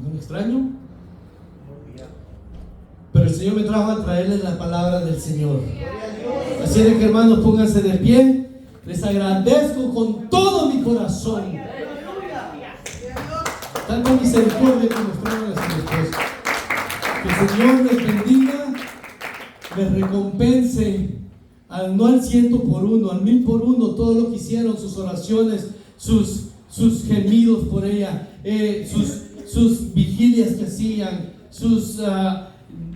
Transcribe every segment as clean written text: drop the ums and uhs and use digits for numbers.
No me extraño. Pero el Señor me trajo a traerles la palabra del Señor. Así de que, hermanos, pónganse de pie. Les agradezco con todo mi corazón tanta misericordia que mostraron a su esposa. Que el Señor les bendiga, les recompense no al 100 por 1, al 1000 por 1, todo lo que hicieron, sus oraciones, sus gemidos por ella, sus vigilias que hacían, sus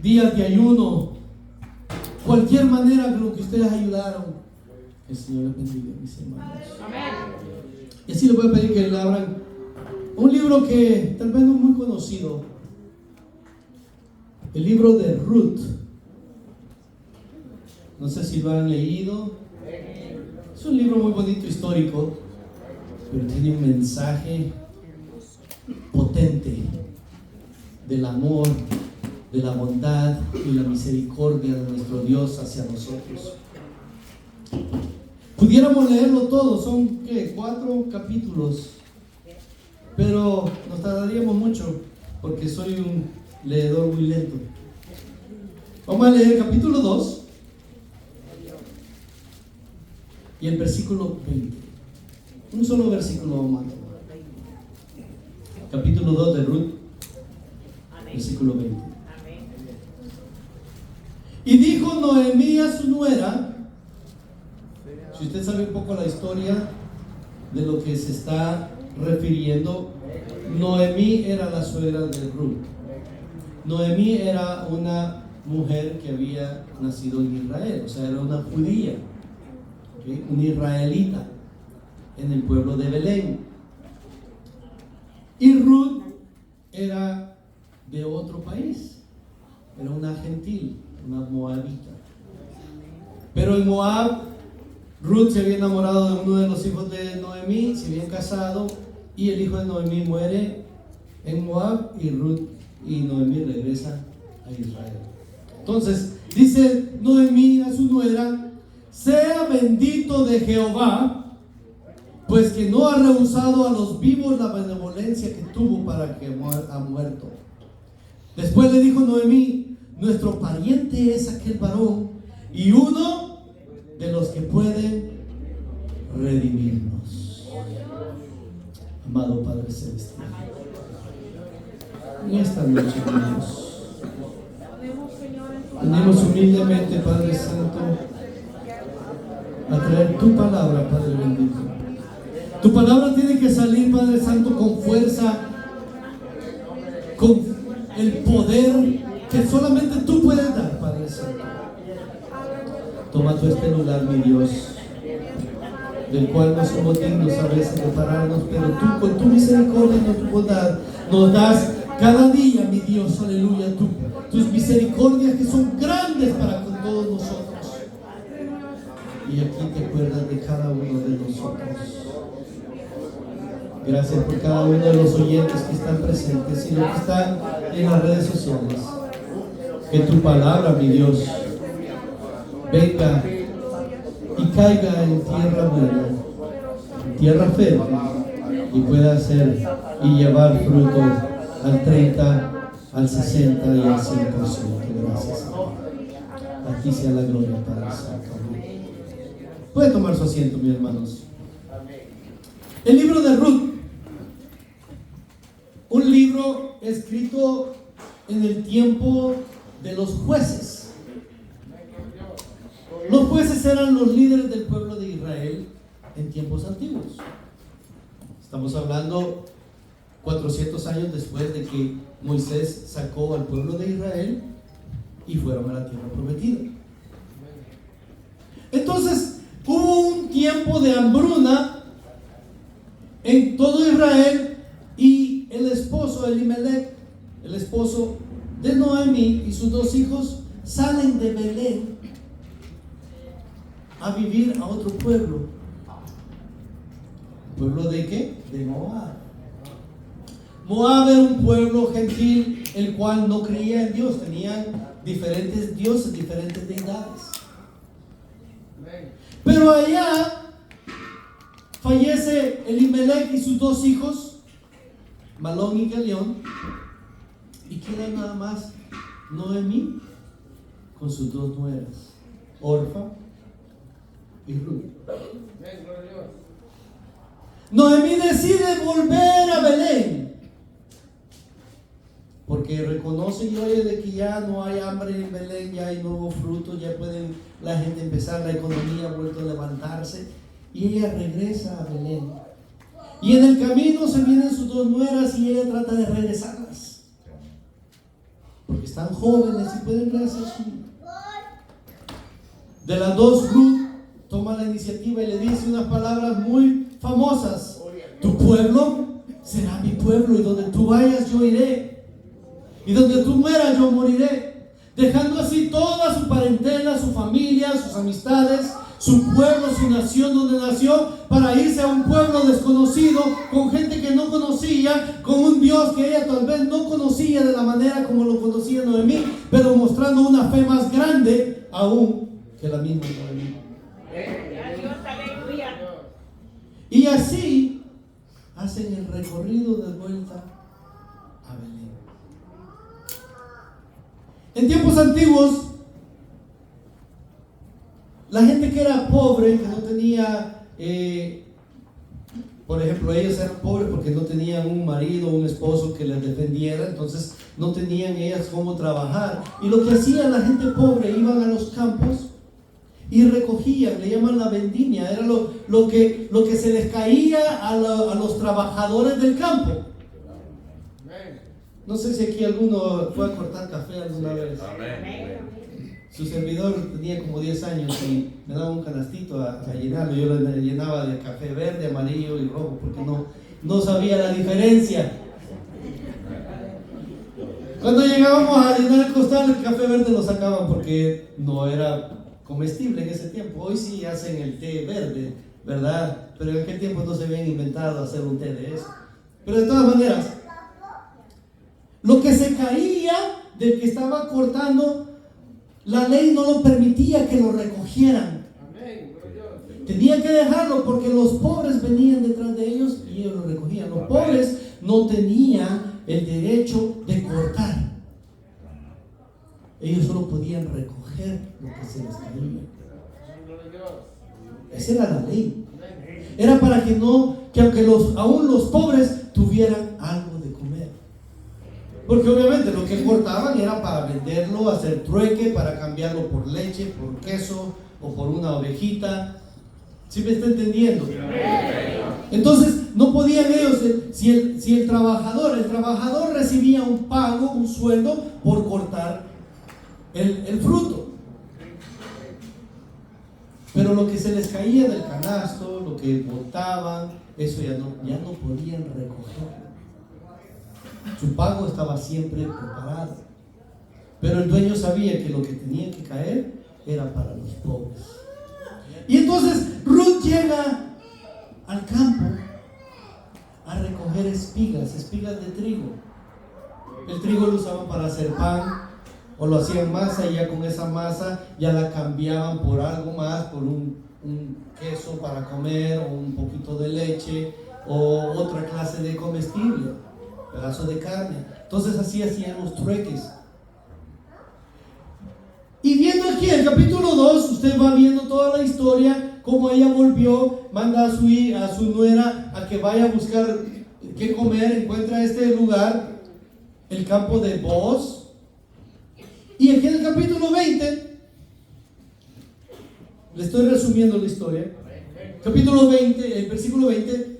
días de ayuno, cualquier manera con lo que ustedes ayudaron. El Señor les bendiga, mis hermanos. Amén. Y así les voy a pedir que le abran un libro que tal vez no es muy conocido, el libro de Ruth. No sé si lo han leído. Es un libro muy bonito, histórico, pero tiene un mensaje potente del amor, de la bondad y la misericordia de nuestro Dios hacia nosotros. Pudiéramos leerlo todo, son 4 capítulos, pero nos tardaríamos mucho porque soy un leedor muy lento. Vamos a leer el capítulo 2 y el versículo 20. Un solo versículo vamos a tomar. Capítulo 2 de Ruth, versículo 20. Y dijo Noemí a su nuera. Si usted sabe un poco la historia de lo que se está refiriendo, Noemí era la suegra de Ruth. Noemí era una mujer que había nacido en Israel, o sea, era una judía, ¿okay? Una israelita en el pueblo de Belén. Y Ruth era de otro país, era una gentil, una moabita. Pero en Moab, Ruth se había enamorado de uno de los hijos de Noemí, se habían casado, y el hijo de Noemí muere en Moab, y Ruth y Noemí regresa a Israel. Entonces dice Noemí a su nuera: sea bendito de Jehová, pues que no ha rehusado a los vivos la benevolencia que tuvo para que ha muerto. Después le dijo Noemí: nuestro pariente es aquel varón, y uno de los que pueden redimirnos. Amado Padre Celestial, en esta noche, hermanos, venimos humildemente, Padre Santo, a traer tu palabra, Padre bendito. Tu palabra tiene que salir, Padre Santo, con fuerza, con el poder que solamente tú puedes dar, Padre Santo. Toma tú este lugar, mi Dios, del cual no somos dignos a veces de pararnos, pero tú con tu misericordia y tu bondad nos das cada día, mi Dios, aleluya, tus misericordias que son grandes para con todos nosotros. Y aquí te acuerdas de cada uno de nosotros. Gracias por cada uno de los oyentes que están presentes y los que están en las redes sociales. Que tu palabra, mi Dios, venga y caiga en tierra buena, en tierra fértil, y pueda hacer y llevar fruto al 30, al 60 y al 100%. Gracias. A ti sea la gloria, Padre Santo. Puede tomar su asiento, mis hermanos. El libro de Ruth, un libro escrito en el tiempo de los jueces. Los jueces eran los líderes del pueblo de Israel en tiempos antiguos. Estamos hablando 400 años después de que Moisés sacó al pueblo de Israel y fueron a la tierra prometida. Entonces hubo un tiempo de hambruna en todo Israel, y el esposo Elimelech, el esposo de Noemí, y sus 2 hijos salen de Belén a vivir a otro pueblo. ¿Pueblo de qué? De Moab. Moab era un pueblo gentil, el cual no creía en Dios. Tenían diferentes dioses, diferentes deidades. Pero allá fallece Elimelech y sus 2 hijos, Malón y Galión, Y queda nada más Noemí con sus dos nueras, Orfa y Ruth. Noemí decide volver a Belén porque reconoce y oye de que ya no hay hambre en Belén, ya hay nuevos frutos, ya pueden la gente empezar, la economía ha vuelto a levantarse, y ella regresa a Belén. Y en el camino se vienen sus dos nueras y ella trata de regresarlas porque están jóvenes y pueden rehacer su vida. De las dos, Ruth toma la iniciativa y le dice unas palabras muy famosas: tu pueblo será mi pueblo, y donde tú vayas yo iré, y donde tú mueras yo moriré, dejando así toda su parentela, su familia, sus amistades, su pueblo, su nación donde nació, para irse a un pueblo desconocido, con gente que no conocía, con un Dios que ella tal vez no conocía de la manera como lo conocía Noemí, pero mostrando una fe más grande aún que la misma Noemí. Y así hacen el recorrido de vuelta a Belén. En tiempos antiguos, la gente que era pobre, que no tenía, por ejemplo, ellos eran pobres porque no tenían un marido, un esposo que les defendiera, entonces no tenían ellas cómo trabajar. Y lo que hacía la gente pobre, iban a los campos y recogían, le llaman la vendimia, era lo que se les caía a los trabajadores del campo. No sé si aquí alguno fue a cortar café alguna vez. Su servidor tenía como 10 años y me daba un canastito a llenarlo. Yo lo llenaba de café verde, amarillo y rojo porque no sabía la diferencia. Cuando llegábamos a llenar el costal, el café verde lo sacaban porque no era comestible en ese tiempo. Hoy sí hacen el té verde, ¿verdad? Pero en aquel tiempo no se habían inventado hacer un té de eso. Pero de todas maneras, lo que se caía del que estaba cortando, la ley no lo permitía que lo recogieran. Tenían que dejarlo porque los pobres venían detrás de ellos y ellos lo recogían. Los pobres no tenían el derecho de cortar. Ellos solo podían recoger lo que se les caía. Esa era la ley. Era para que aunque aún los pobres tuvieran algo de comer. Porque obviamente lo que cortaban era para venderlo, hacer trueque, para cambiarlo por leche, por queso o por una ovejita. ¿Sí me está entendiendo? Entonces no podían ellos, si el trabajador recibía un pago, un sueldo por cortar el fruto. Pero lo que se les caía del canasto, lo que botaban, eso ya no podían recoger. Su pago estaba siempre preparado. Pero el dueño sabía que lo que tenía que caer era para los pobres. Y entonces Ruth llega al campo a recoger espigas de trigo. El trigo lo usaban para hacer pan, o lo hacían masa, y ya con esa masa ya la cambiaban por algo más, por un queso para comer, o un poquito de leche, o otra clase de comestible, pedazo de carne. Entonces así hacían los trueques. Y viendo aquí el capítulo 2, usted va viendo toda la historia, cómo ella volvió, manda a su nuera a que vaya a buscar qué comer, encuentra este lugar, el campo de Booz. Y aquí en el capítulo 20, le estoy resumiendo la historia, capítulo 20, el versículo 20,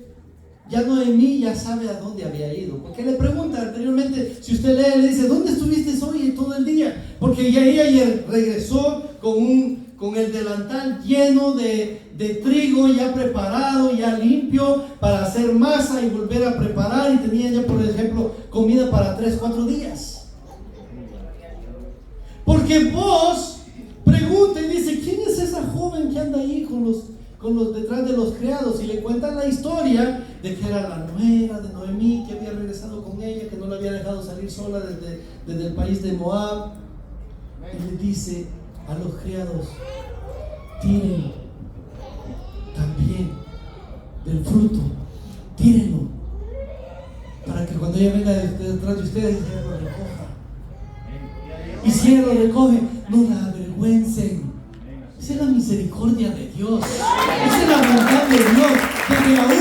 ya Noemí ya sabe a dónde había ido, porque le pregunta anteriormente, si usted lee, le dice, ¿dónde estuviste hoy todo el día? Porque ya ella regresó con el delantal lleno de trigo ya preparado, ya limpio para hacer masa y volver a preparar, y tenía ya, por ejemplo, comida para 3-4 días. Porque vos pregunta y dice, ¿quién es esa joven que anda ahí con los detrás de los criados? Y le cuentan la historia de que era la nuera de Noemí, que había regresado con ella, que no la había dejado salir sola desde el país de Moab. Y le dice a los criados, tírenlo también del fruto, tírenlo, para que cuando ella venga detrás de ustedes, ella lo recoja. Y si Él lo recoge, no la avergüencen. Esa es la misericordia de Dios. Esa es la verdad de Dios. De que aún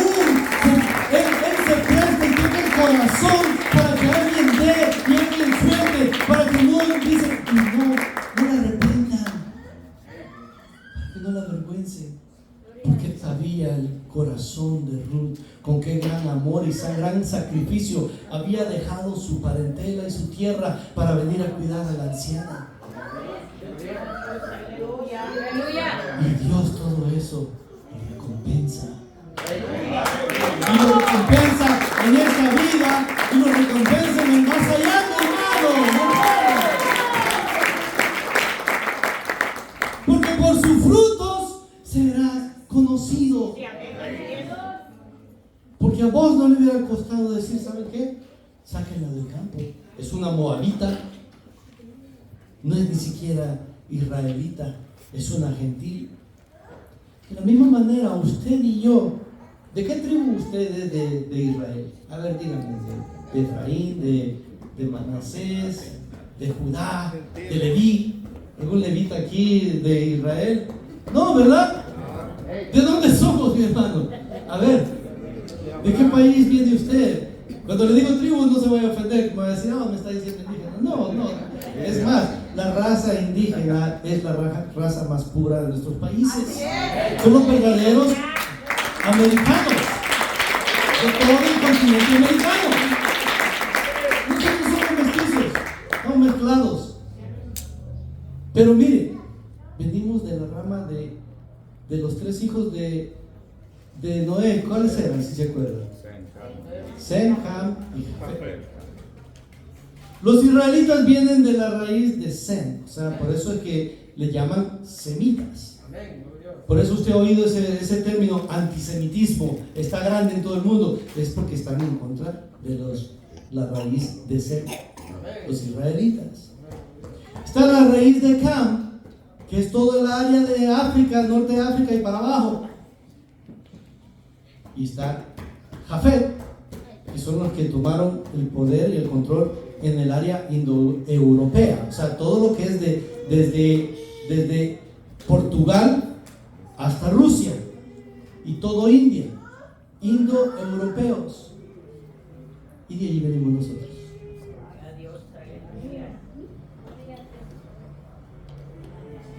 Él se presta y tiene el corazón para que alguien dé y alguien suelte, para que no dice y no la arrepientan, para que no la avergüencen. Porque sabía el corazón de Ruth, con qué gran amor y gran sacrificio había dejado su parentela y su tierra para venir a cuidar a la anciana. Y Dios todo eso lo recompensa. Y lo recompensa en esta vida y lo recompensa en el más allá, hermano. Porque por sus frutos serás conocido. Porque a vos no le hubiera costado decir, ¿saben qué? Sáquenla del campo. Es una moabita. No es ni siquiera israelita. Es una gentil. De la misma manera, usted y yo, ¿de qué tribu usted es de Israel? A ver, díganme, de Efraín, de Manasés, de Judá, de Leví. ¿Algún levita aquí de Israel? No, ¿verdad? ¿De dónde somos, mi hermano? A ver, ¿de qué país viene usted? Cuando le digo tribu, no se vaya a ofender, me va a decir, no, me está diciendo indígena. No. Es más, la raza indígena es la raza más pura de nuestros países. Son los verdaderos americanos de todo el continente americano. Nosotros somos mestizos, no mezclados. Pero mire, venimos de la rama de los tres hijos de Noé. ¿Cuáles eran, si se acuerdan? Sem, Ham y Jafet. Los israelitas vienen de la raíz de Sem, o sea, por eso es que le llaman semitas. Por eso usted ha oído ese término antisemitismo, está grande en todo el mundo, es porque están en contra de la raíz de Sem, los israelitas. Está la raíz de Cam, que es todo el área de África, norte de África y para abajo. Y está Jafet, que son los que tomaron el poder y el control en el área indoeuropea, o sea, todo lo que es desde Portugal hasta Rusia y todo India, indoeuropeos. Y de allí venimos nosotros.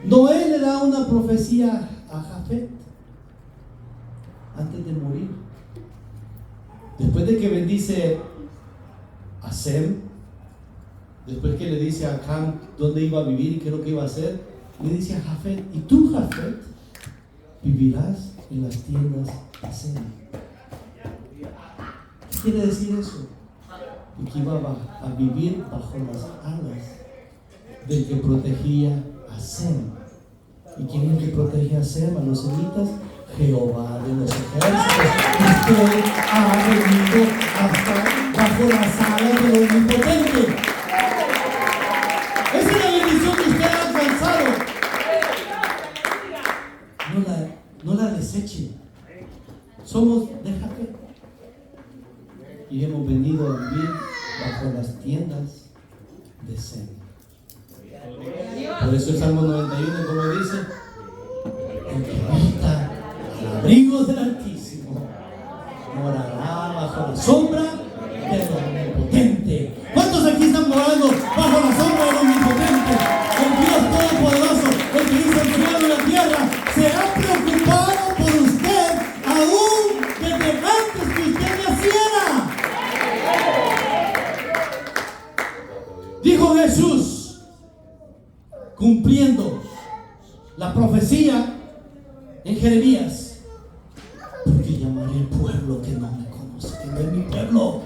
Noé le da una profecía a Jafet antes de morir. Después de que bendice a Sem, después que le dice a Cam dónde iba a vivir y qué es lo que iba a hacer, le dice a Jafet, y tú, Jafet, vivirás en las tiendas de Sem. ¿Qué quiere decir eso? Y que iba a vivir bajo las alas del que protegía a Sem. ¿Y quién es el que protege a Sem, a los semitas? Jehová de los ejércitos. Usted ha venido hasta bajo las alas del Omnipotente. Esa es la bendición que usted ha alcanzado. No la deseche. Somos de Jafet y hemos venido a vivir bajo las tiendas de Sem. Por eso el Salmo 91, como dice, el que habita al abrigo del Altísimo morará bajo la sombra del Omnipotente. ¿Cuántos aquí están morando bajo la sombra del Omnipotente? El Dios Todopoderoso, el que hizo el cielo y la tierra, se ha preocupado por usted aún desde antes que usted naciera. Dijo Jesús, cumpliendo la profecía en Jeremías, porque llamaré pueblo que no me conoce, que no es mi pueblo,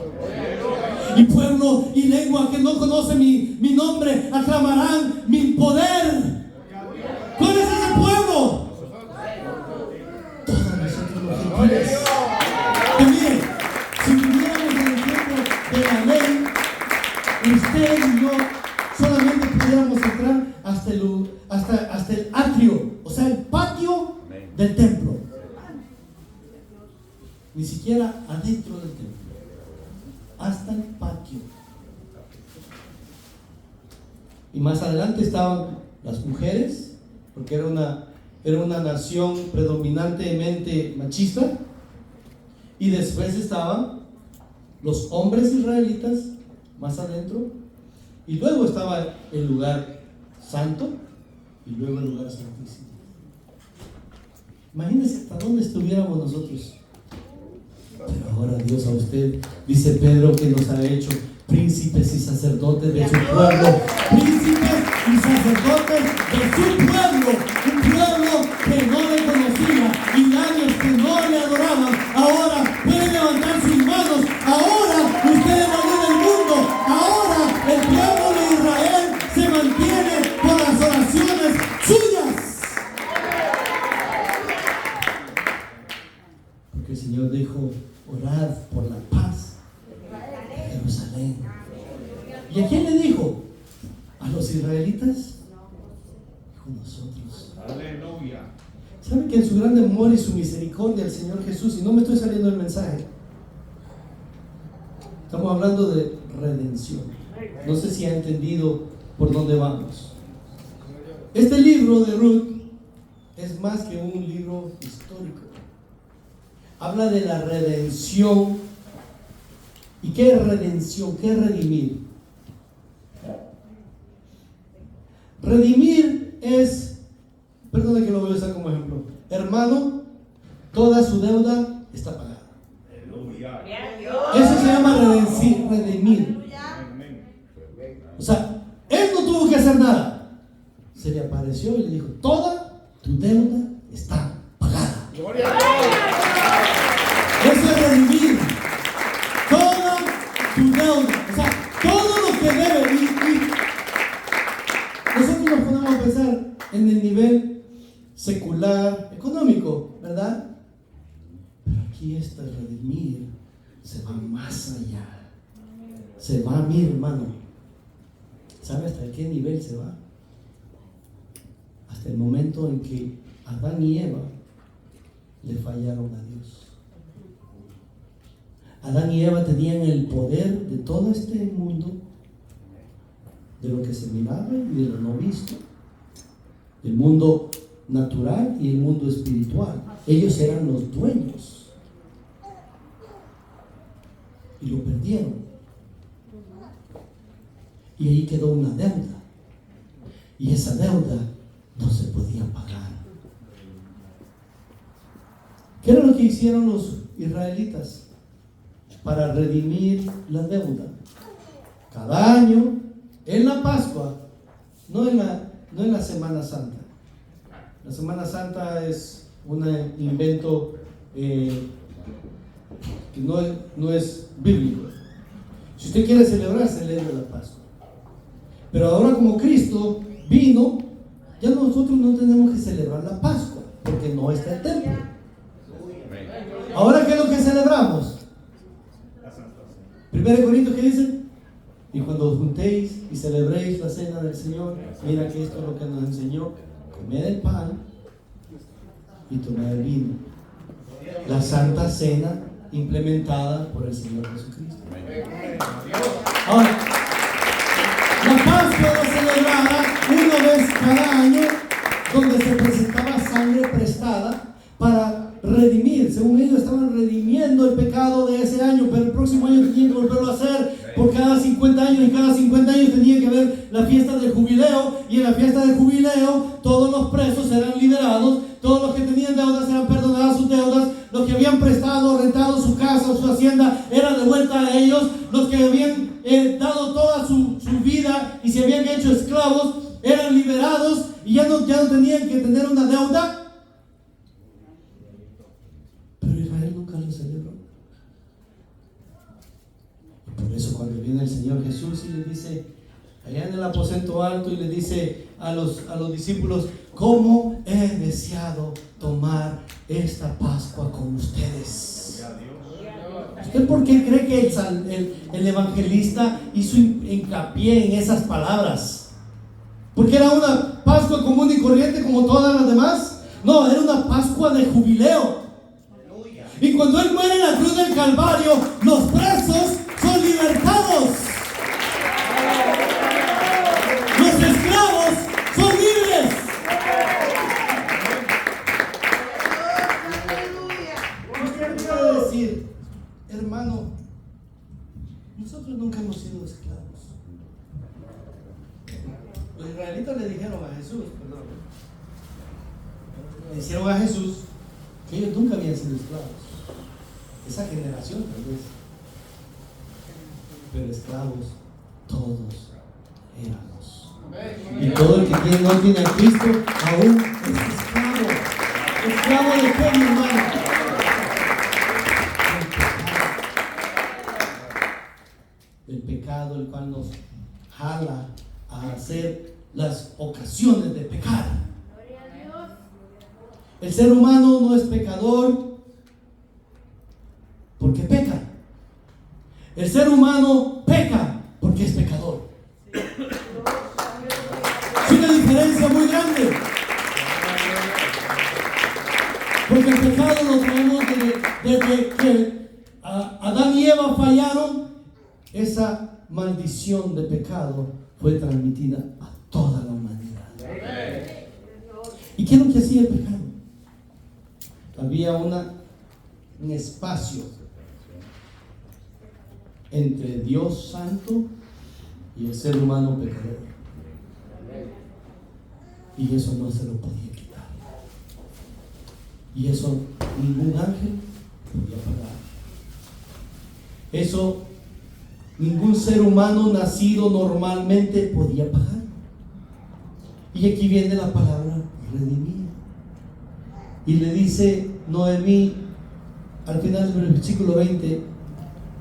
y pueblo y lengua que no conoce mi nombre, aclamarán mi poder. ¿Cuál es ese pueblo? Todos nosotros los gentiles. Y miren, si viviéramos en el tiempo de la ley, usted y yo solamente pudiéramos entrar hasta el atrio, o sea, el patio del templo. Ni siquiera adentro del templo, hasta el patio. Y más adelante estaban las mujeres, porque era una nación predominantemente machista. Y después estaban los hombres israelitas más adentro. Y luego estaba el lugar santo y luego el lugar santísimo. Imagínense hasta dónde estuviéramos nosotros. Pero ahora Dios a usted, dice Pedro, que nos ha hecho príncipes y sacerdotes de su pueblo. Príncipes y sacerdotes de su pueblo. Un pueblo que no le conocía y labios que no le adoraban. Ahora pueden levantar sus manos. Ahora usted es la luz del mundo. Ahora el pueblo de Israel se mantiene por las oraciones suyas. Porque el Señor dijo: orad por la paz de Jerusalén. ¿Y a quién le dijo? ¿A los israelitas? Dijo: nosotros. Aleluya. ¿Saben que en su gran amor y su misericordia el Señor Jesús, y no me estoy saliendo del mensaje, estamos hablando de redención? No sé si ha entendido por dónde vamos. Este libro de Ruth es más que un libro histórico. Habla de la redención. ¿Y qué es redención? ¿Qué es redimir? Redimir es, perdone que lo voy a usar como ejemplo: hermano, toda su deuda está pagada. Eso se llama redimir. O sea, él no tuvo que hacer nada. Se le apareció y le dijo: toda tu deuda está pagada. Eso es redimir. Toda tu deuda. O sea, todo lo que debe. Y nosotros nos ponemos a pensar en el nivel secular, económico, ¿verdad? Pero aquí está el redimir. Se va más allá. Se va, mi hermano. ¿Sabe hasta qué nivel se va? Hasta el momento en que Adán y Eva le fallaron a Dios. Adán y Eva tenían el poder de todo este mundo, de lo que se miraba y de lo no visto, el mundo natural y el mundo espiritual. Ellos eran los dueños y lo perdieron. Y ahí quedó una deuda, y esa deuda no se podía pagar. ¿Qué era lo que hicieron los israelitas para redimir la deuda? Cada año, en la Pascua, no en la Semana Santa. La Semana Santa es un invento que no es bíblico. Si usted quiere celebrar, celebre la Pascua. Pero ahora, como Cristo vino, ya nosotros no tenemos que celebrar la Pascua, porque no está el templo. Ahora, ¿qué es lo que celebramos? 1 Corintios, ¿qué dice? Y cuando os juntéis y celebréis la cena del Señor, mira que esto es lo que nos enseñó: comed el pan y tomad el vino. La Santa Cena implementada por el Señor Jesucristo. Ahora, la Pascua era celebrada una vez cada año, donde se presentaba sangre prestada para redimir. Según ellos, estaban redimiendo el pecado de ese año, pero el próximo año tenían que volverlo a hacer por cada 50 años, y cada 50 años tenía que haber la fiesta del jubileo, y en la fiesta del jubileo todos los presos eran liberados, todos los que tenían deudas eran perdonadas sus deudas, los que habían prestado o rentado su casa o su hacienda era devuelta a ellos, los que habían dado toda su vida y se habían hecho esclavos eran liberados y ya no tenían que tener una deuda. Pero Israel nunca lo celebró. Y por eso, cuando viene el Señor Jesús y le dice, allá en el aposento alto, y le dice a los discípulos: ¿cómo he deseado tomar esta Pascua con ustedes? ¿Usted por qué cree que el evangelista hizo hincapié en esas palabras? ¿Porque era una Pascua común y corriente como todas las demás? No, era una Pascua de jubileo. Y cuando Él muere en la cruz del Calvario, los presos son libertados. Los esclavos. Los israelitas le dijeron a Jesús, le hicieron a Jesús que ellos nunca habían sido esclavos. Esa generación tal vez. Pero esclavos todos éramos. Y todo el que no tiene a Cristo aún es esclavo. ¿Esclavo de qué, mi hermano? El pecado, el cual nos jala a hacer las ocasiones de pecar. El ser humano no es pecador porque peca. El ser humano peca porque es pecador. Es una diferencia muy grande. Porque el pecado lo traemos desde que Adán y Eva fallaron. Esa maldición de pecado fue transmitida a toda la humanidad. ¿Y qué es lo que hacía el pecado? Había un espacio entre Dios Santo y el ser humano pecador. Y eso no se lo podía quitar. Y eso ningún ángel podía pagar. Eso ningún ser humano nacido normalmente podía pagar. Y aquí viene la palabra redimir. Y le dice Noemí al final del versículo 20: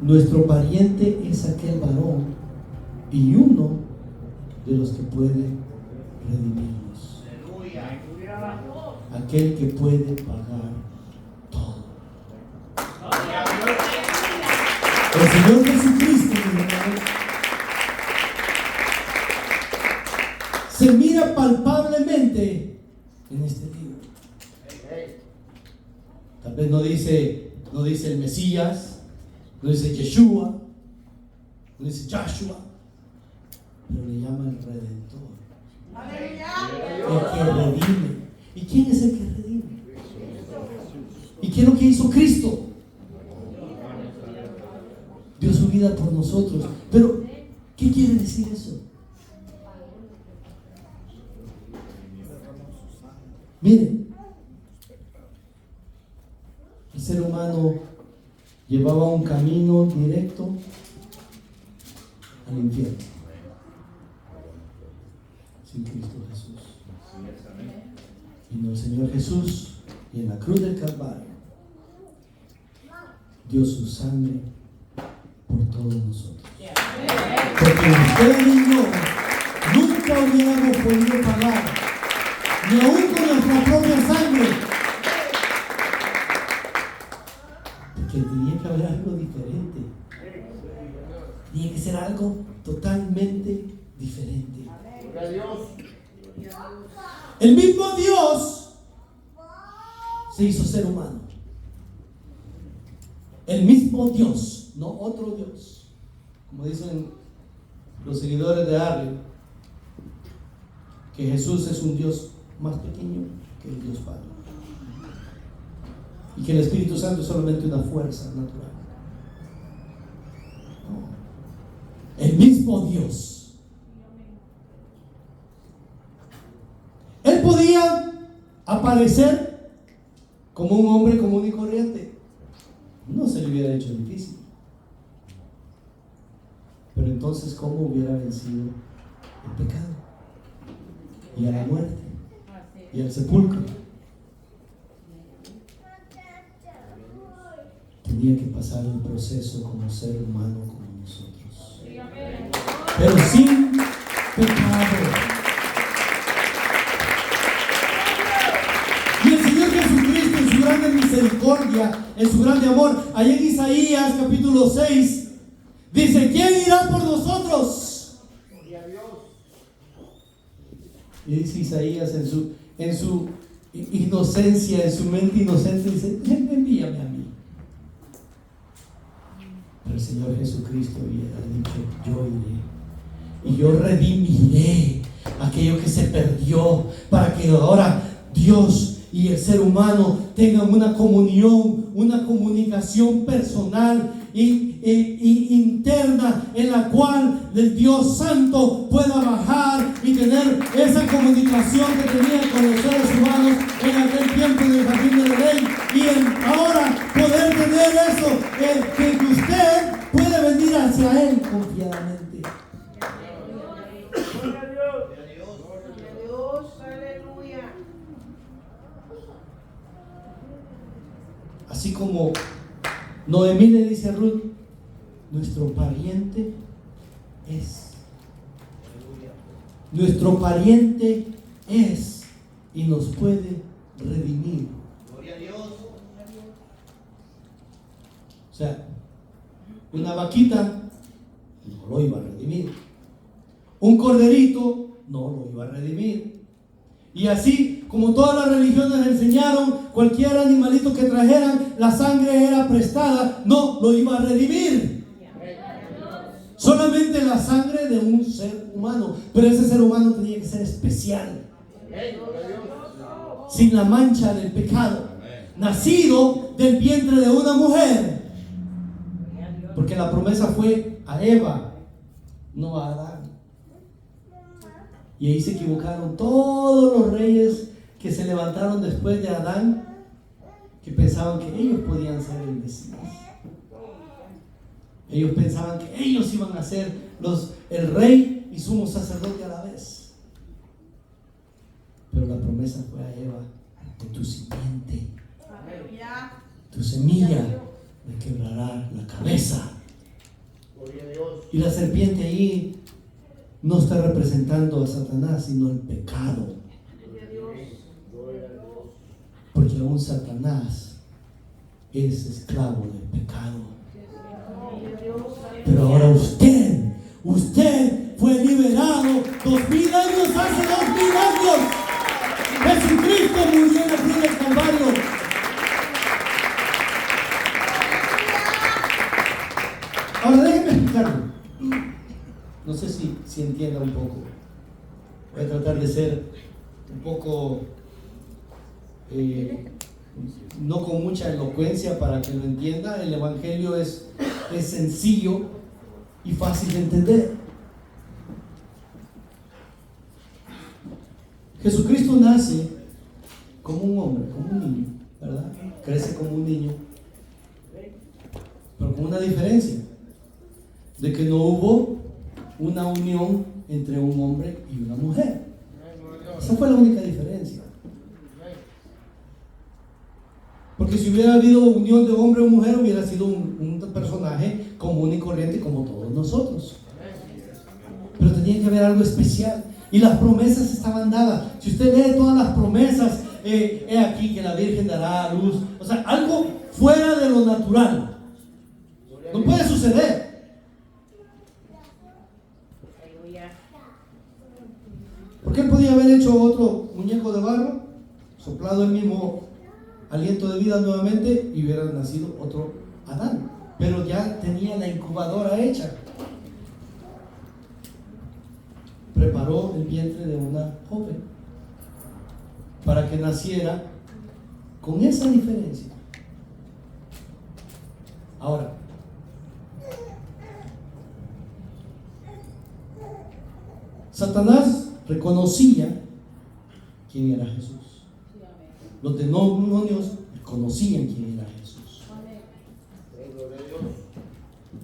nuestro pariente es aquel varón y uno de los que puede redimirnos. Aquel que puede pagar todo. El Señor Jesucristo, mi hermano, se mira palpablemente en este libro. Tal vez no dice el Mesías, no dice Yeshua, no dice Joshua, pero le llama el Redentor. El que redime. ¿Y quién es el que redime? ¿Y qué es lo que hizo Cristo? Dio su vida por nosotros. Pero, ¿qué quiere decir eso? Miren, el ser humano llevaba un camino directo al infierno sin Cristo Jesús. Vino el Señor Jesús y en la cruz del Calvario dio su sangre por todos nosotros. Porque usted y yo nunca hubiéramos podido pagar, ni aún con nuestra propia sangre. Porque tenía que haber algo diferente. Tenía que ser algo totalmente diferente. El mismo Dios se hizo ser humano. El mismo Dios, no otro Dios. Como dicen los seguidores de Arrio, que Jesús es un Dios más pequeño que el Dios Padre. Y que el Espíritu Santo es solamente una fuerza natural. No. El mismo Dios. Él podía aparecer como un hombre común y corriente. No se le hubiera hecho difícil. Pero entonces, ¿cómo hubiera vencido el pecado? Y a la muerte. Y al sepulcro. Tenía que pasar el proceso como ser humano como nosotros. Pero sin pecado. Y el Señor Jesucristo, en su grande misericordia, en su grande amor, allá en Isaías capítulo 6, dice: ¿quién irá por nosotros? Y dice Isaías en su inocencia, en su mente inocente, dice: envíame a mí. Pero el Señor Jesucristo había dicho: yo iré y yo redimiré aquello que se perdió, para que ahora Dios y el ser humano tengan una comunión, una comunicación personal y interna, en la cual el Dios Santo pueda bajar y tener esa comunicación que tenía con los seres humanos en aquel tiempo en el jardín del Edén, y ahora poder tener eso, que usted puede venir hacia Él confiadamente. Así como Noemí le dice a Ruth, nuestro pariente es. Nuestro pariente es y nos puede redimir. Gloria a Dios. O sea, una vaquita no lo iba a redimir. Un corderito no lo iba a redimir. Y así, como todas las religiones enseñaron, cualquier animalito que trajeran, la sangre era prestada, no lo iba a redimir. Solamente la sangre de un ser humano. Pero ese ser humano tenía que ser especial, sin la mancha del pecado, nacido del vientre de una mujer. Porque la promesa fue a Eva, no a Adán. Y ahí se equivocaron todos los reyes que se levantaron después de Adán, que pensaban que ellos podían ser el Mesías. Ellos pensaban que ellos iban a ser el rey y sumo sacerdote a la vez. Pero la promesa fue a Eva, de tu simiente, tu semilla le quebrará la cabeza. Y la serpiente ahí no está representando a Satanás, sino el pecado. Porque aún Satanás es esclavo del pecado. Pero ahora usted fue liberado 2000 años, hace 2000 años. Jesucristo murió en la cruz del Calvario. Ahora déjenme explicarlo. No sé si entienda un poco. Voy a tratar de ser un poco, no con mucha elocuencia para que lo entienda. El Evangelio es sencillo y fácil de entender. Jesucristo nace como un hombre, como un niño, ¿verdad? Crece como un niño, pero con una diferencia, de que no hubo una unión entre un hombre y una mujer. Esa fue la única diferencia. Porque si hubiera habido unión de hombre o mujer, hubiera sido un personaje común y corriente como todos nosotros. Pero tenía que haber algo especial. Y las promesas estaban dadas. Si usted lee todas las promesas, he aquí que la Virgen dará a luz. O sea, algo fuera de lo natural. No puede suceder. Porque él podía haber hecho otro muñeco de barro, soplado el mismo aliento de vida nuevamente y hubiera nacido otro Adán. Pero ya tenía la incubadora hecha. Preparó el vientre de una joven para que naciera con esa diferencia. Ahora, Satanás reconocía quién era Jesús. Los demonios conocían quién era Jesús.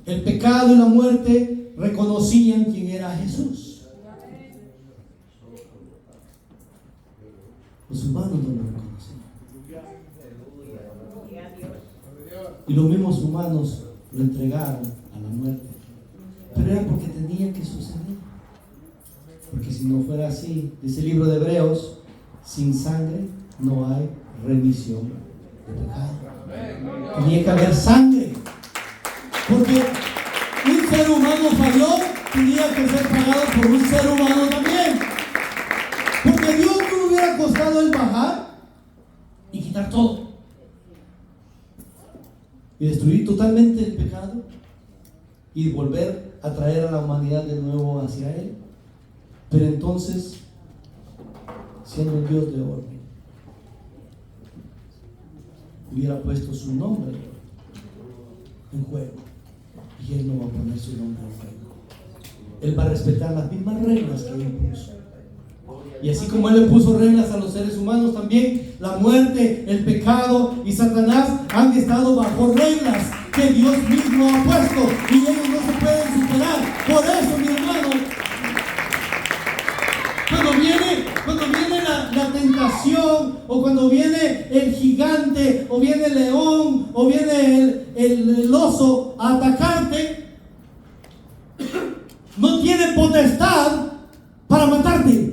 El pecado y la muerte reconocían quién era Jesús. Los humanos no lo reconocían. Y los mismos humanos lo entregaron a la muerte. Pero era porque tenía que suceder. Porque si no fuera así, dice el libro de Hebreos, sin sangre no hay remisión de pecado. Tenía que haber sangre. Porque un ser humano falló, tenía que ser pagado por un ser humano también. Porque Dios no le hubiera costado el bajar y quitar todo. Y destruir totalmente el pecado y volver a traer a la humanidad de nuevo hacia Él. Pero entonces, siendo un Dios de orden, hubiera puesto su nombre en juego. Y Él no va a poner su nombre en juego. Él va a respetar las mismas reglas que Él puso. Y así como Él le puso reglas a los seres humanos, también la muerte, el pecado y Satanás han estado bajo reglas que Dios mismo ha puesto, y ellos no se pueden superar. Por eso, mi hermano, cuando viene la tentación, o cuando viene el gigante, o viene el león, o viene el oso a atacarte, no tiene potestad para matarte.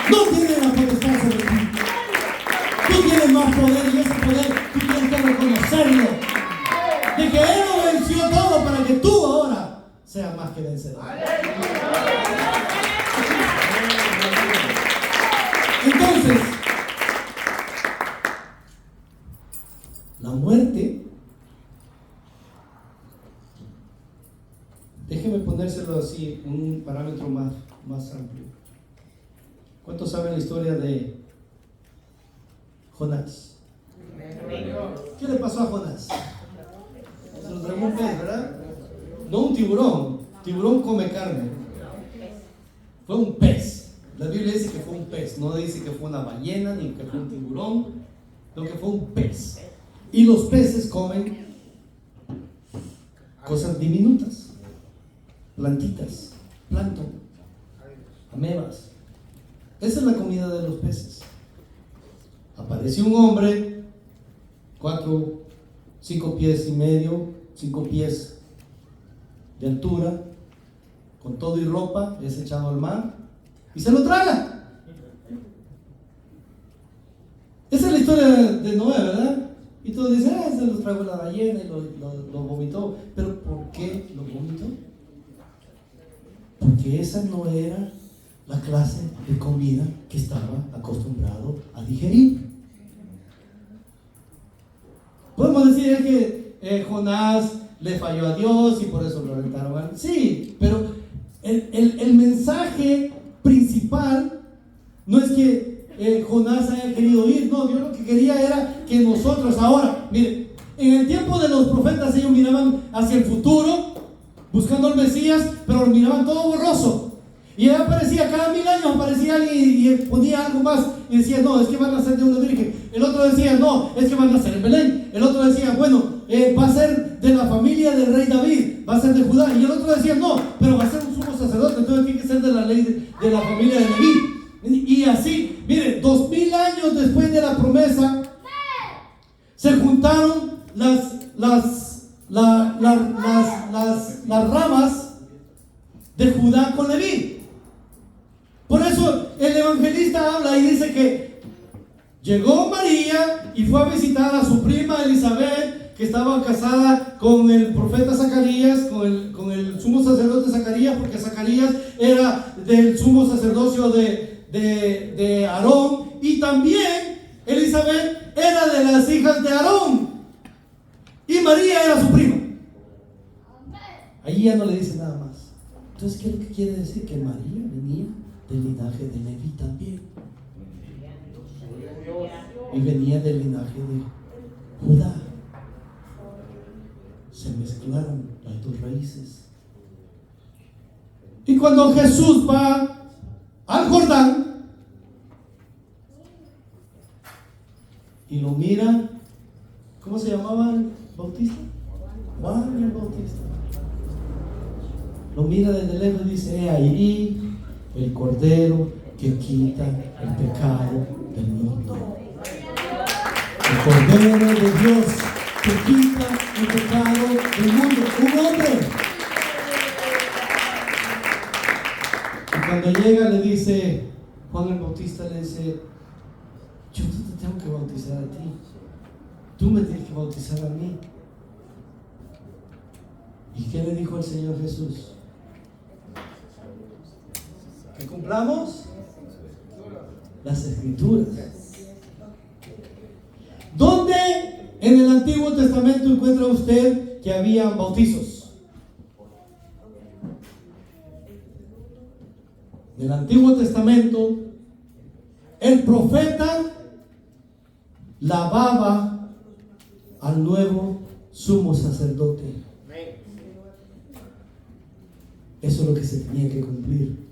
No tiene la potestad sobre ti. Tú tienes más poder, y ese poder tú tienes que reconocerlo. De que Él lo venció todo para que tú ahora seas más que vencedor. Entonces, la muerte, déjeme ponérselo así, un parámetro más amplio. ¿Cuántos saben la historia de Jonás? ¿Qué le pasó a Jonás? Se lo tragó un pez, ¿verdad? No un tiburón. Tiburón come carne. Fue un pez. La Biblia dice que fue un pez. No dice que fue una ballena ni que fue un tiburón, sino que fue un pez. Y los peces comen cosas diminutas, plantitas, plancton, amebas. Esa es la comida de los peces. Apareció un hombre, 5 pies y medio, 5 pies de altura, con todo y ropa, es echado al mar y se lo traga. Esa es la historia de Noé, ¿verdad? Y todos dicen, se lo tragó la ballena y lo vomitó. Pero ¿por qué lo vomitó? Porque esa no era la clase de comida que estaba acostumbrado a digerir. Podemos decir que Jonás le falló a Dios y por eso lo aventaron. Sí, pero el mensaje principal no es que Jonás haya querido ir. No, Dios lo que quería era que nosotros ahora, mire, en el tiempo de los profetas ellos miraban hacia el futuro buscando al Mesías, pero lo miraban todo borroso. Y él aparecía, cada 1000 años aparecía alguien y ponía algo más y decía, no, es que van a ser de una virgen. El otro decía, no, es que van a ser en Belén. El otro decía, bueno, va a ser de la familia del rey David, va a ser de Judá. Y el otro decía, no, pero va a ser un sumo sacerdote, entonces tiene que ser de la ley de la familia de Leví. Y así, mire, 2000 años después de la promesa, se juntaron las ramas de Judá con Leví. Por eso el evangelista habla y dice que llegó María y fue a visitar a su prima Elizabeth, que estaba casada con el profeta Zacarías, con el sumo sacerdote Zacarías, porque Zacarías era del sumo sacerdocio de Aarón, y también Elizabeth era de las hijas de Aarón, y María era su prima. Allí ya no le dice nada más. Entonces, ¿qué es lo que quiere decir? Que María venía del linaje de Leví también, y venía del linaje de Judá. Se mezclaron las dos raíces. Y cuando Jesús va al Jordán y lo mira, ¿cómo se llamaba el bautista? Juan el Bautista. Lo mira desde lejos y dice, ahí el Cordero que quita el pecado del mundo. El Cordero de Dios que quita el pecado del mundo. Un hombre. Y cuando llega le dice, Juan el Bautista le dice, yo no te tengo que bautizar a ti, tú me tienes que bautizar a mí. ¿Y qué le dijo el Señor Jesús? Que cumplamos las Escrituras. ¿Dónde en el Antiguo Testamento encuentra usted que había bautizos? En el Antiguo Testamento, el profeta lavaba al nuevo sumo sacerdote. Eso es lo que se tenía que cumplir,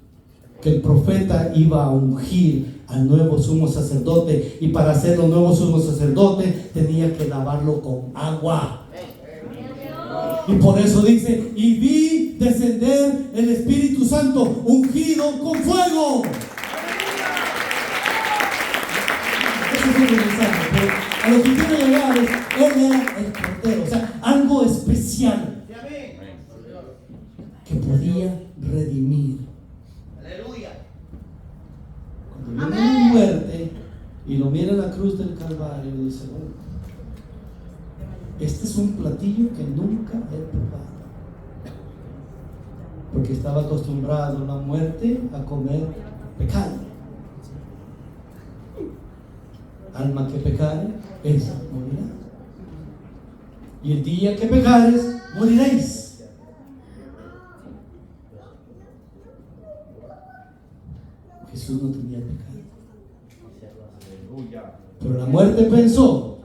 que el profeta iba a ungir al nuevo sumo sacerdote, y para hacerlo nuevo sumo sacerdote tenía que lavarlo con agua. Y por eso dice: y vi descender el Espíritu Santo ungido con fuego. Ese es el mensaje, pero a lo que quiero llegar es: él era el Cordero, o sea, algo especial que podía redimir. Aleluya. Cuando viene la muerte y lo mira en la cruz del Calvario, dice: oh, este es un platillo que nunca he probado, porque estaba acostumbrado en la muerte a comer pecado. Alma que pecare, esa morirá. Y el día que pecares, moriréis. Jesús no tenía pecado. Pero la muerte pensó: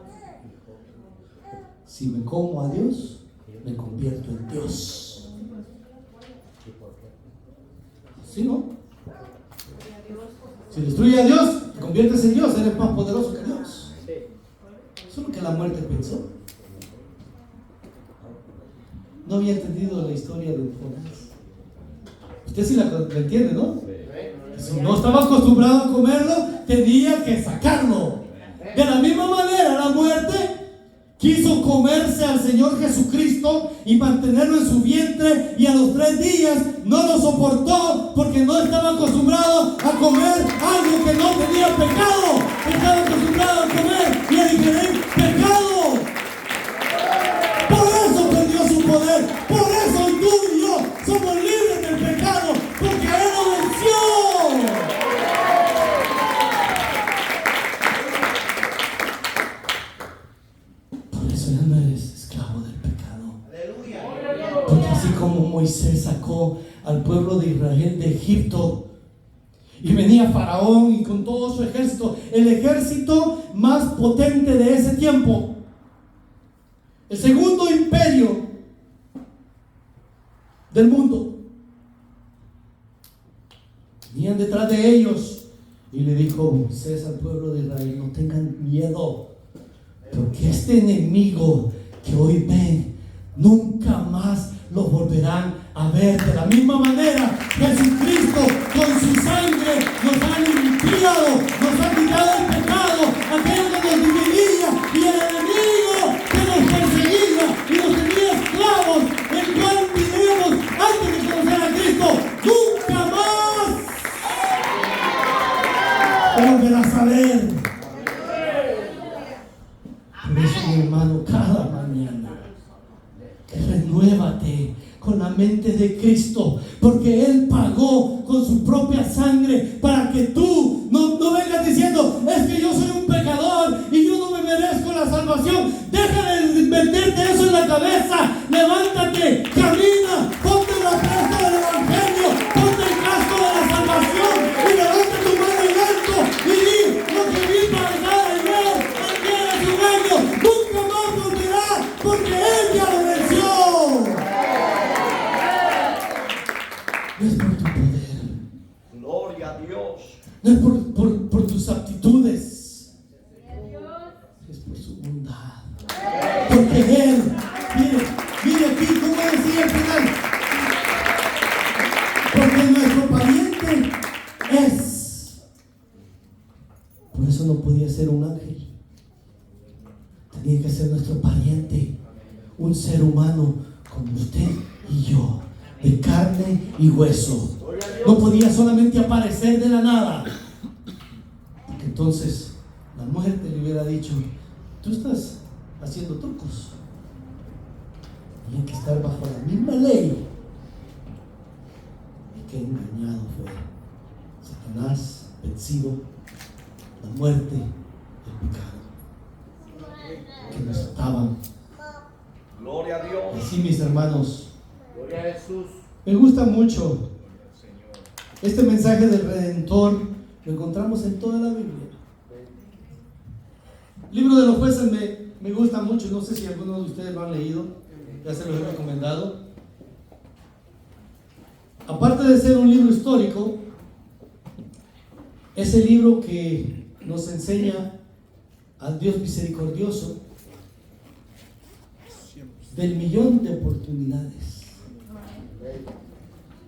si me como a Dios, me convierto en Dios. ¿Sí, no? Si destruye a Dios, te conviertes en Dios, eres más poderoso que Dios. Eso es lo que la muerte pensó. No había entendido la historia de Jonás. Usted sí la entiende, ¿no? Si no estaba acostumbrado a comerlo, tenía que sacarlo. De la misma manera, la muerte quiso comerse al Señor Jesucristo y mantenerlo en su vientre, y a los 3 días no lo soportó porque no estaba acostumbrado a comer algo que no tenía pecado. Estaba acostumbrado a comer y a digerir pecado. Por eso perdió su poder. Por eso tú y yo somos libres del pecado, porque Él lo venció. No eres esclavo del pecado. Aleluya. Porque así como Moisés sacó al pueblo de Israel de Egipto, y venía Faraón y con todo su ejército, el ejército más potente de ese tiempo, el segundo imperio del mundo, venían detrás de ellos, y le dijo Moisés al pueblo de Israel: no tengan miedo, porque este enemigo que hoy ven, nunca más lo volverán a ver. De la misma manera, Jesucristo con su sangre nos ha limpiado, nos ha quitado el pecado, aquello que nos dividía, y el enemigo que nos perseguía y nos tenía esclavos, el cual vivíamos antes de conocer a Cristo, nunca más lo volverás a ver. Por eso, mi hermano, cada mañana renuévate con la mente de Cristo, porque Él pagó con su propia sangre para que tú no vengas diciendo: es que yo soy un pecador y yo no me merezco la salvación. Deja de meterte eso en la cabeza. Levántate, camina, ponte el apresto del Evangelio, ponte el casco de la salvación y levanta tu mano en alto y di: lo que vi pasar ayer era su reino, nunca más volverá, porque Él ya lo venció. No es por tu poder, Gloria a Dios. no es por tus aptitudes, es por su bondad. Porque Él, mire aquí cómo decía el final, porque nuestro pariente es. Por eso no podía ser un ángel, tenía que ser nuestro pariente, un ser humano como usted y yo, de carne y hueso. No podía solamente aparecer de la nada, porque entonces la muerte le hubiera dicho: tú estás haciendo trucos. Tenía que estar bajo la misma ley. Y qué engañado fue Satanás, vencido, la muerte, el pecado, que nos ataban. Gloria a Dios. Así, mis hermanos, Gloria a Jesús. me gusta mucho este mensaje del Redentor. Lo encontramos en toda la Biblia. El libro de los jueces me gusta mucho, no sé si algunos de ustedes lo han leído, ya se los he recomendado. Aparte de ser un libro histórico, es el libro que nos enseña al Dios misericordioso del millón de oportunidades.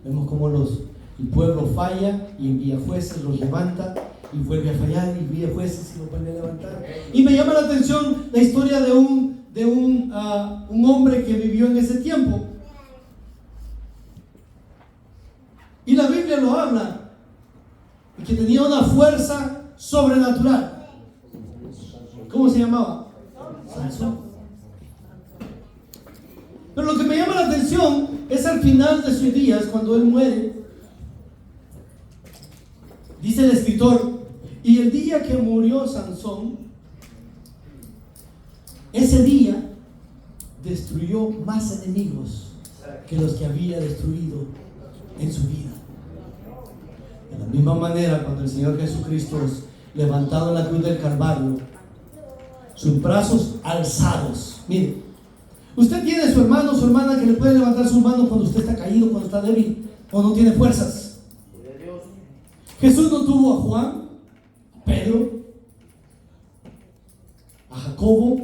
Vemos cómo el pueblo falla y envía jueces, los levanta y vuelve a fallar y envía jueces y lo vuelve a levantar. Y me llama la atención la historia de un hombre que vivió en ese tiempo. Y la Biblia lo habla, y que tenía una fuerza sobrenatural. ¿Cómo se llamaba? Sansón. Pero lo que me llama la atención es al final de sus días, cuando él muere. Dice el escritor: y el día que murió Sansón, ese día destruyó más enemigos que los que había destruido en su vida. De la misma manera, cuando el Señor Jesucristo es levantado en la cruz del Calvario, sus brazos alzados. Mire, usted tiene su hermano o su hermana que le puede levantar sus manos cuando usted está caído, cuando está débil o no tiene fuerzas. Jesús no tuvo a Juan, a Pedro, a Jacobo,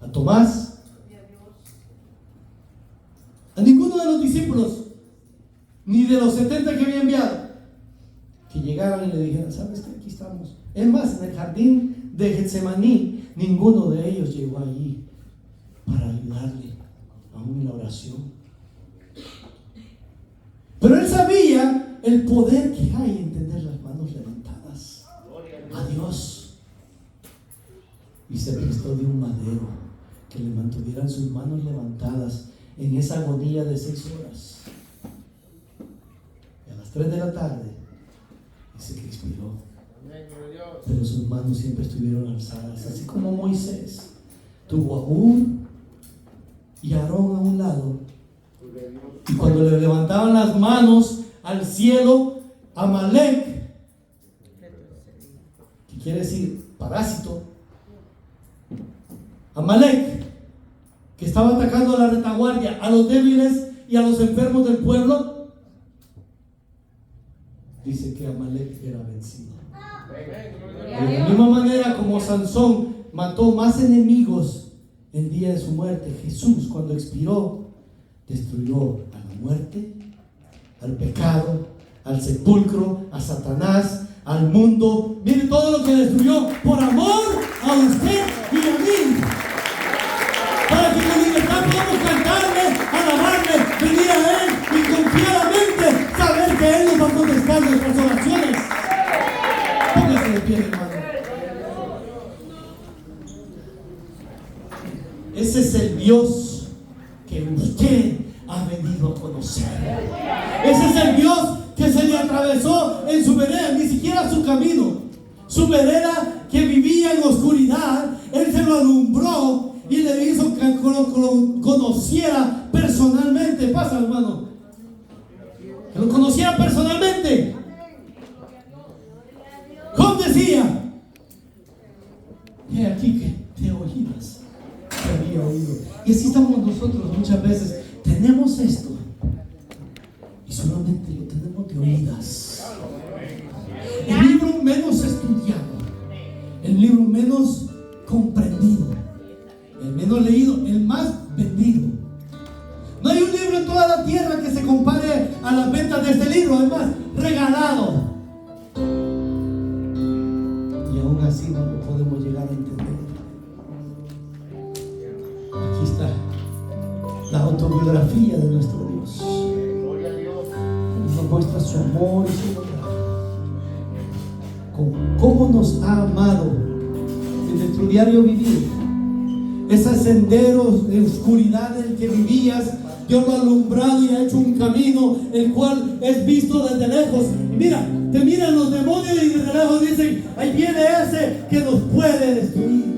a Tomás, a ninguno de los discípulos, ni de los 70 que había enviado, que llegaran y le dijeran: ¿sabes qué? Aquí estamos. Es más, en el jardín de Getsemaní, ninguno de ellos llegó allí para ayudarle, aún en la oración. Pero él sabía el poder que hay en tener las manos levantadas a Dios. Y se prestó de un madero que le mantuvieran sus manos levantadas en esa agonía de 6 horas. Y a las 3 de la tarde dice que expiró. Pero sus manos siempre estuvieron alzadas, así como Moisés tuvo a Hur y a Aarón a un lado. Y cuando le levantaban las manos al cielo, Amalek, que quiere decir parásito, Amalek, que estaba atacando a la retaguardia, a los débiles y a los enfermos del pueblo, dice que Amalek era vencido. De la misma manera como Sansón mató más enemigos el día de su muerte, Jesús, cuando expiró, destruyó a la muerte, al pecado, al sepulcro, a Satanás, al mundo. Mire todo lo que destruyó por amor a usted y a mí, para que con libertad podamos cantarle, alabarle, venir a Él y confiadamente saber que Él nos va a contestar nuestras oraciones. Póngase de pie, hermano. Ese es el Dios que usted ha venido a conocer. Ese es el Dios que se le atravesó en su vereda, ni siquiera su camino. Su vereda, que vivía en oscuridad, Él se lo alumbró y le hizo que lo conociera personalmente. Pasa, hermano, que lo conociera personalmente. Job decía: he aquí que te oídas, te había oído. Y así estamos nosotros muchas veces. Tenemos esto y solamente lo tenemos de oídas. El libro menos estudiado, el libro menos comprendido, el menos leído, el más vendido. No hay un libro en toda la tierra que se compare a las ventas de este libro, además regalado. Y aún así no lo podemos llegar a entender. Aquí está la autobiografía de nuestro Dios. Nos muestra su amor y su bondad. Cómo nos ha amado en nuestro diario vivir. Esos senderos de oscuridad en el que vivías, Dios lo ha alumbrado y ha hecho un camino, el cual es visto desde lejos. Y mira, te miran los demonios y desde lejos dicen: ahí viene ese que nos puede destruir.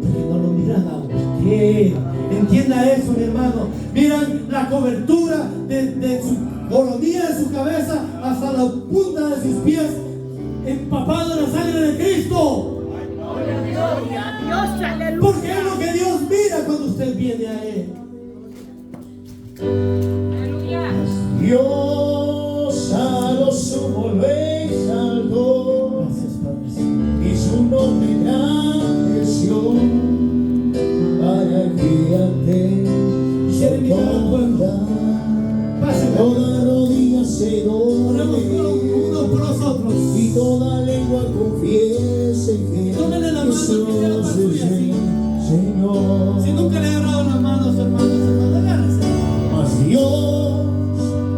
Pero no lo miran a usted. Entienda eso, mi hermano. Miran la cobertura de su coronilla de su cabeza hasta la punta de sus pies. empapado en la sangre de Cristo. Gloria a Dios, aleluya. Porque es lo que Dios mira cuando usted viene a Él. Aleluya. Dios a lo sumo lo exaltó Gracias, Padre Santo. y su nombre engrandeció para que ante Quisiera invitar al pueblo. Pásenme. toda rodilla se Oremos unos por los otros. y toda lengua confiese que Tómenle la mano, Jesús que sea la es suya, sí. el Señor. Si nunca le he agarrado las manos, hermanos, agárrense. Mas Dios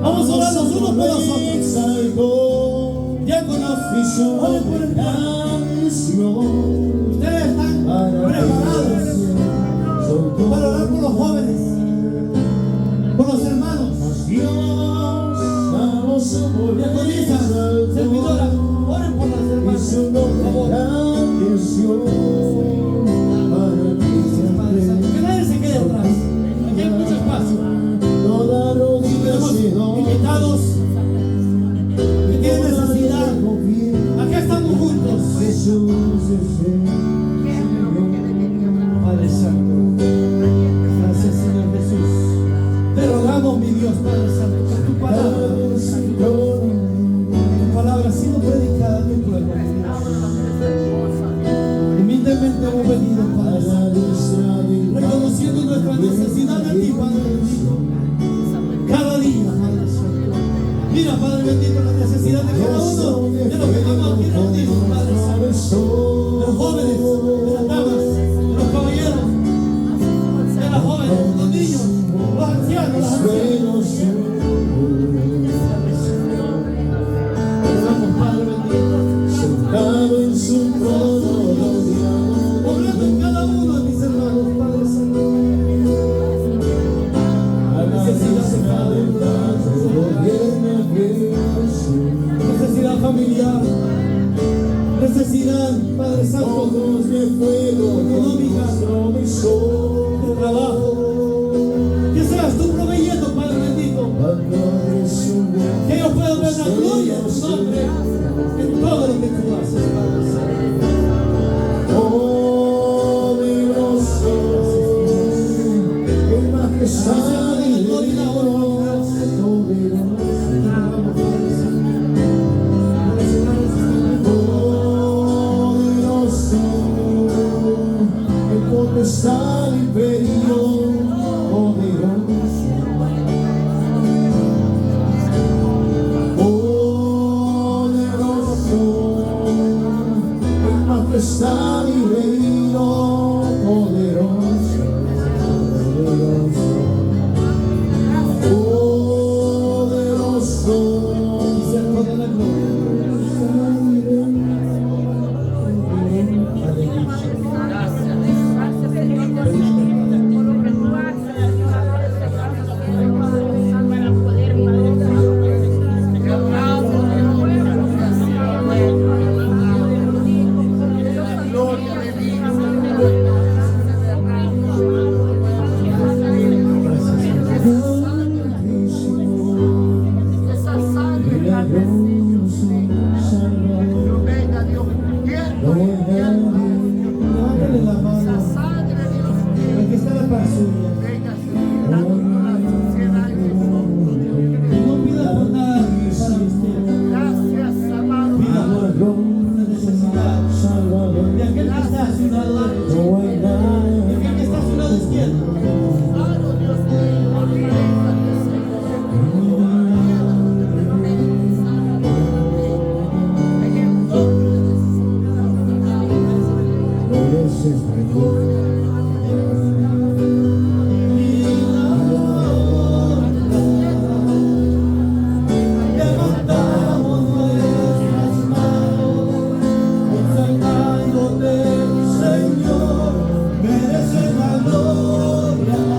Vamos a orar los unos por los otros. exaltó Diáconos, y su oren por nombre el pueblo. engrandeció Ustedes están preparados para orar por los jóvenes, por los hermanos. Dios a lo sumo lo Diaconisa, servidora, exaltó oren por las y hermanas, su por nombre favor. engrandeció para Padre Santo, que que nadie se quede atrás. Aquí hay mucho espacio. toda rodilla Tenemos se doble. invitados que tienen necesidad. Aquí estamos juntos. Jesús es el Señor. Padre Santo, gracias Señor Jesús. Te rogamos, mi Dios, Padre Santo, que tu palabra ha sido predicada en tu pueblo, mi Dios. Humildemente hemos venido, Padre Santo, reconociendo nuestra necesidad de ti, Padre bendito. Cada día, Padre Santo. Mira, Padre bendito, la necesidad de cada uno de los que estamos aquí reunidos, Padre Santo. De los jóvenes, de las damas, de los caballeros, de las jóvenes, los niños, los ancianos, las ancianas. Oramos, Padre bendito, Sentado en su trono glorioso, obrando en cada uno de mis hermanos, Padre Santo. a la diestra del Padre gobierna Jesús. Necesidad familiar, necesidad, Padre Santo, Ojos de fuego económica, provisor, de trabajo. Que seas tú proveyendo, Padre bendito, que ellos puedan ver la gloria de tu nombre en todo lo que tú haces, Padre Santo. poderoso, en majestad y gloria, poderoso. Potestad imperio poderoso, poderoso, en majestad y reino poderoso, poderoso, Y sea toda la gloria. Ábrele la mano. Aquí está la paz suya. Y no pida por nada para usted. Pida por una necesidad de aquel que está a su lado derecho, de aquel que está a su lado izquierdo. Levantamos nuestras manos, exaltándote, Señor, mereces la gloria.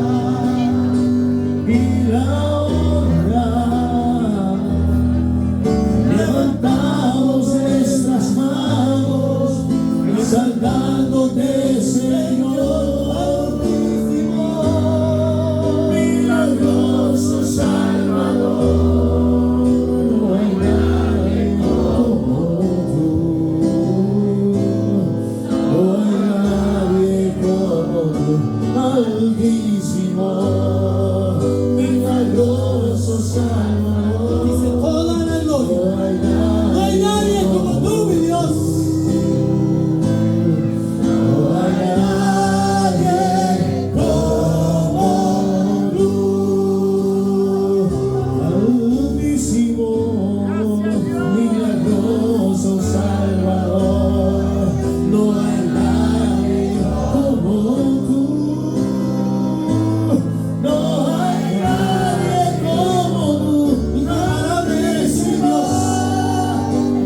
Altísimo, milagroso Salvador. Dice toda la gloria. No hay No hay nadie como tú, mi Dios. no hay nadie como tú. Altísimo, milagroso Salvador. No hay nadie como tú. No hay nadie como tú. Inmamable es mi Dios.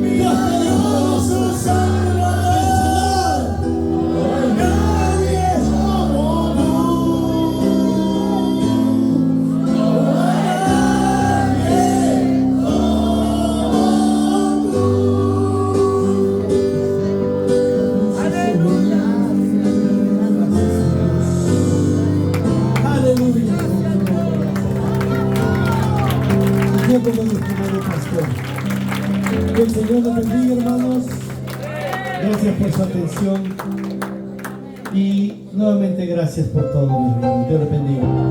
Milagroso Salvador. No hay nadie como tú. No hay nadie Aleluya. Tiempo con nuestro hermano pastor. Que el Señor los bendiga, hermanos. Gracias por su atención. Y nuevamente gracias por todo, mi hermano. Dios les bendiga.